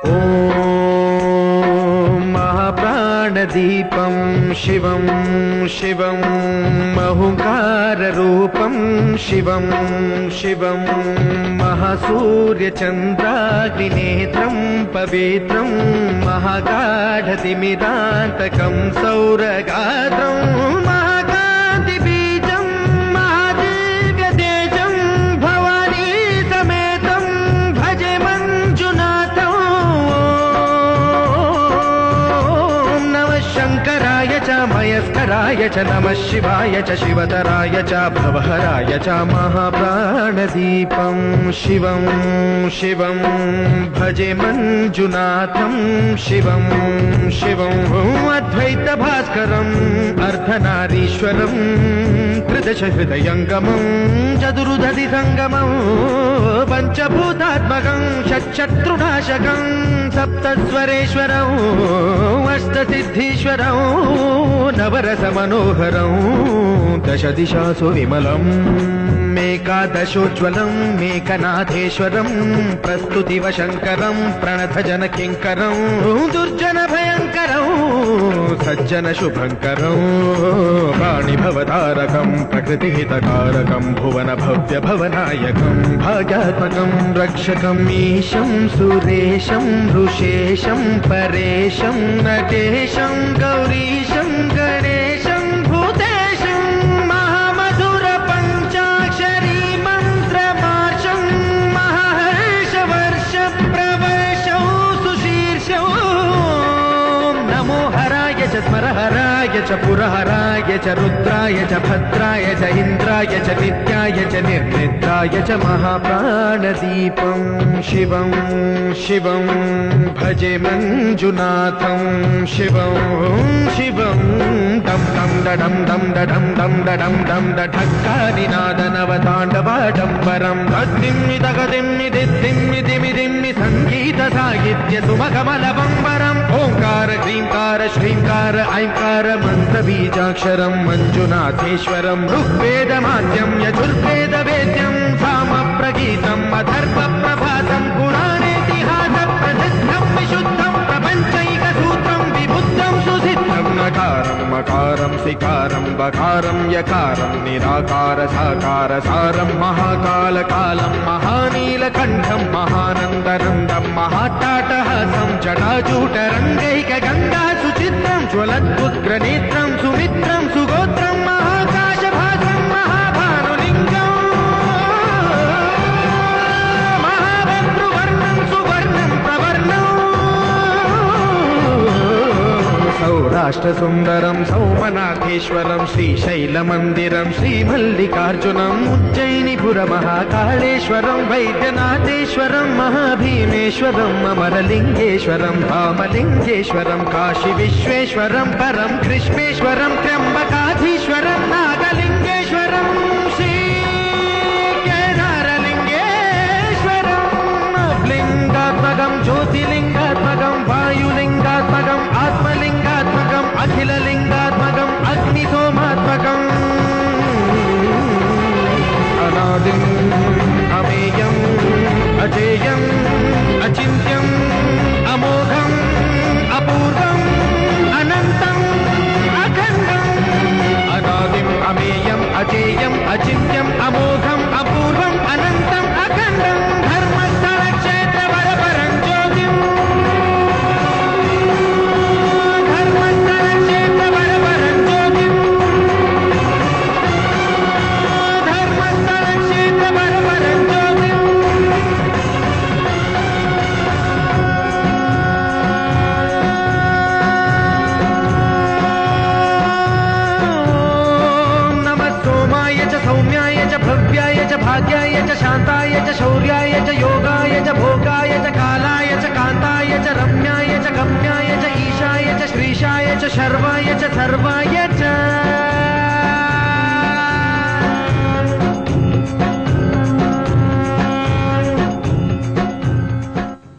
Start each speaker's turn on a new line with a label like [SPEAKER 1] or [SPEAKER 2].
[SPEAKER 1] ॐ महाप्राणदीपं शिवं शिवं महुकाररूपं शिवं शिवं महासूर्यचन्द्राग्निनेत्रं पवित्रं महागाढतिमिरान्तकं सौरगात्रं महाकान्तिबीजं महादिव्यतेजं भवानी समेतं भजे मञ्जुनाथं। नमः शङ्कराय च मयस्कराय च नमः शिवाय च शिवतराय च भवहराय च महाप्राणदीपं शिवं शिवं भजे मञ्जुनाथं शिवं शिवं अद्वैतभास्करम् अर्धनारीश्वरं त्रिदशहृदयङ्गमं चतुर्दधिसङ्गमं पञ्चभूतात्मकं षट्शत्रुनाशकं सप्तस्वरेश्वरं अष्टसिद्धीश्वरं नवरसमनोहरं दशदिशासु विमलम् एकादशोज्ज्वलं मेकनाथेश्वरं प्रस्तुतिवशङ्करं प्रणतजनकिङ्करं दुर्जनभयङ्करं सज्जनशुभङ्करं वाणिभवतारकं प्रकृतिहितकारकं भुवनभव्यभवनायकं भाग्यात्मकं रक्षकम् ईशं सुरेशं ऋषेशं परेशं नटेशं गौरीशं गणेशं भूतेशं महामधुरपञ्चाक्षरी मन्त्रमार्षं महाहर्षवर्षप्रवर्षं सुशीर्षं नमो हराय च स्मरहराय च पुरहराय च रुद्राय च भद्राय च इन्द्राय च नित्याय च निर्निद्राय च महाप्राणदीपं शिवं शिवं भजे मञ्जुनाथं शिवं शिवं दं दं दडं दं दडं दं दडं दं दढक्कानिनादनवताण्डवाडम्बरं तद्दिम्मि तगदिम्मि दिद्दिम्मि दिमिदिम्मि सङ्गीतसाहित्य सुमकमलबम्बरम् ओङ्कार क्लीङ्कार श्रीङ्कार ऐङ्कार मन्त्रबीजाक्षरं मञ्जुनाथेश्वरं ऋग्वेदमाद्यं यजुर्वेदवेद्यं सामप्रगीतम् अथर्वप्रभातं पुराणेतिहासप्रसिद्धं विशुद्धं प्रपञ्चैकसूत्रं विबुद्धं सुसिद्धं नकारं मकारं सिकारं बकारं यकारं निराकार साकार सारं महाकालकालं महानीलकण्ठं महानन्दनन्दं महाट्टाटहासं जटाजूटरङ्गैकगङ्गा सुचित्रं ज्वलद्उग्रनेत्रं सुमित्रं सुगोत्रं महाकाशभासं महाभानुलिङ्गं महाभद्रुवर्णं सुवर्णं प्रवर्णं सौराष्ट्रसुन्दरं सौमनाथेश्वरं श्रीशैलमन्दिरं श्रीमल्लिकार्जुनम् उज्जयिनीपुरमहाकाळेश्वरं वैद्यनाथेश्वरं महाभीमेश्वरं अमरलिङ्गेश्वरं धामलिङ्गेश्वरं काशीविश्वेश्वरं परं कृष्णेश्वरं त्र्यम्बकाधीश्वरं नागलिङ्गेश्वरं श्रीकेदारलिङ्गेश्वरं लिङ्गात्मकं ज्योतिलिङ्गात्मकं वायुलिङ्गात्मकम् आत्मलिङ्गात्मकम् अखिललिङ्गात्मकम् अग्निसोमात्मकम् अनादिम् अमेयम् अजेयम् अचिन्त्यम् अमोघम् अपूर्वम् अनन्तम् अखण्डम् अनादिम् अमेयम् अजेयम् अचिन्त्यम् अमोघम् अपूर्वम् अनन्तम् अखण्डम् धर्मस्थलक्षेत्रवरपरं ज्योतिम् धर्मस्थलक्षेत्रवरपरं ज्योतिम् धर्मस्थलक्षेत्रवरपरं ज्योतिम् नमः सोमाय च सौम्याय च भव्याय च भाग्याय च शान्ताय च शौर्याय च योगाय च भोगाय च कालाय च कान्ताय च रम्याय च गम्याय च ईशाय च श्रीशाय च शर्वाय च सर्वाय